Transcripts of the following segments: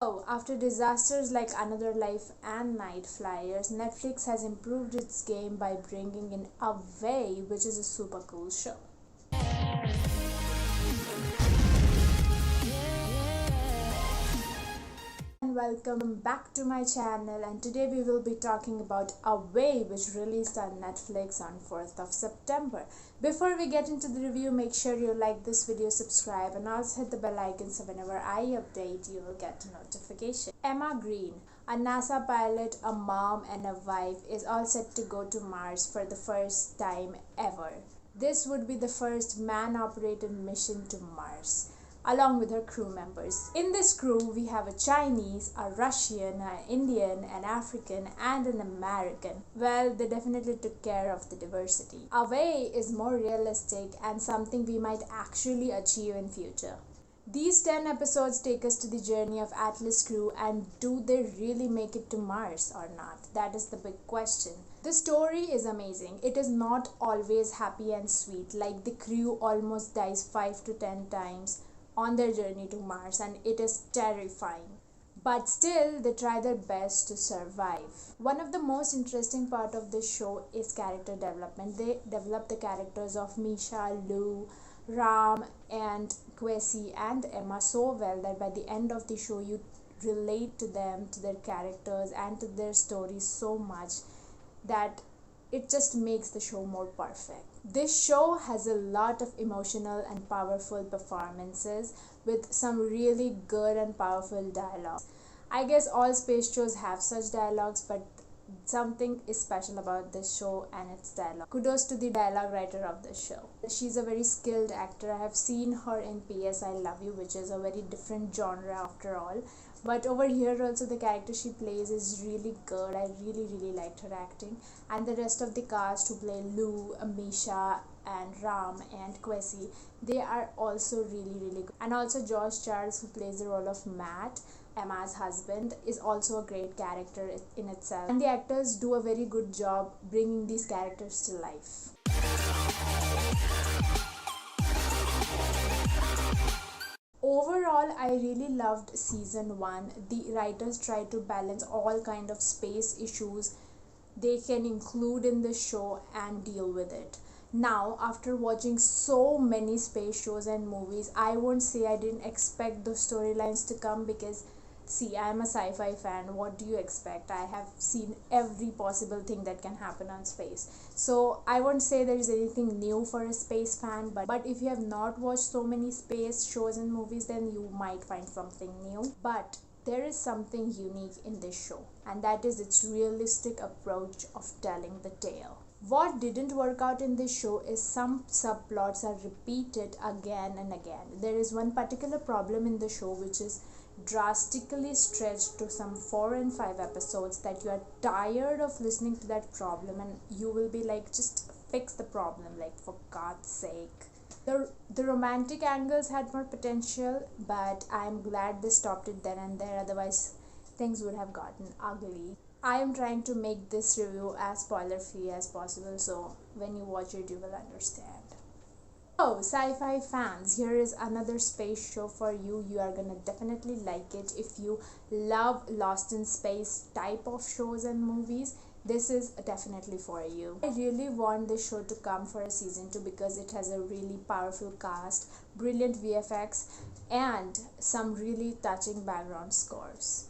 Oh, after disasters like Another Life and Night Flyers, Netflix has improved its game by bringing in Away, which is a super cool show. And welcome back to my channel, and today we will be talking about Away, which released on Netflix on 4th of September. Before we get into the review, make sure you like this video, subscribe, and also hit the bell icon so whenever I update you will get a notification. Emma Green, a NASA pilot, a mom, and a wife, is all set to go to Mars for the first time ever. This would be the first man-operated mission to Mars, along with her crew members. In this crew, we have a Chinese, a Russian, an Indian, an African, and an American. Well, they definitely took care of the diversity. Away is more realistic and something we might actually achieve in future. These 10 episodes take us to the journey of Atlas crew, and do they really make it to Mars or not? That is the big question. The story is amazing. It is not always happy and sweet, like the crew almost dies 5 to 10 times on their journey to Mars, and it is terrifying. But still, they try their best to survive. One of the most interesting part of this show is character development. They develop the characters of Misha, Lou, Ram, and Kwesi and Emma so well that by the end of the show you relate to them, to their characters, and to their stories so much that it just makes the show more perfect. This show has a lot of emotional and powerful performances with some really good and powerful dialogue. I guess all space shows have such dialogues, but something is special about this show and its dialogue. Kudos to the dialogue writer of the show. She's a very skilled actor. I have seen her in PS I Love You, which is a very different genre after all. But over here also the character she plays is really good. I really liked her acting. And the rest of the cast who play Lou, Amisha, and Ram and Kwesi, they are also really good. And also Josh Charles, who plays the role of Matt, Emma's husband, is also a great character in itself. And the actors do a very good job bringing these characters to life. Overall, I really loved season 1. The writers try to balance all kind of space issues they can include in the show and deal with it. Now, after watching so many space shows and movies, I won't say I didn't expect those storylines to come, because see, I'm a sci-fi fan. What do you expect? I have seen every possible thing that can happen on space. So I won't say there is anything new for a space fan, but if you have not watched so many space shows and movies, then you might find something new. But there is something unique in this show, and that is its realistic approach of telling the tale. What didn't work out in this show is some subplots are repeated again and again. There is one particular problem in the show which is drastically stretched to some 4 and 5 episodes that you are tired of listening to that problem, and you will be like, just fix the problem, like, for God's sake. The romantic angles had more potential, but I'm glad they stopped it then and there, otherwise things would have gotten ugly. I am trying to make this review as spoiler free as possible, so when you watch it you will understand. Oh, sci-fi fans, here is another space show for you. You are gonna definitely like it. If you love Lost in Space type of shows and movies, this is definitely for you. I really want this show to come for a season 2 because it has a really powerful cast, brilliant VFX, and some really touching background scores.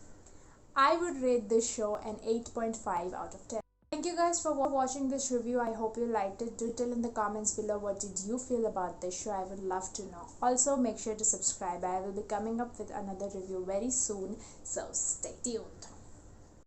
I would rate this show an 8.5 out of 10. Thank you guys for watching this review. I hope you liked it. Do tell in the comments below what did you feel about this show. I would love to know. Also, make sure to subscribe. I will be coming up with another review very soon, so stay tuned.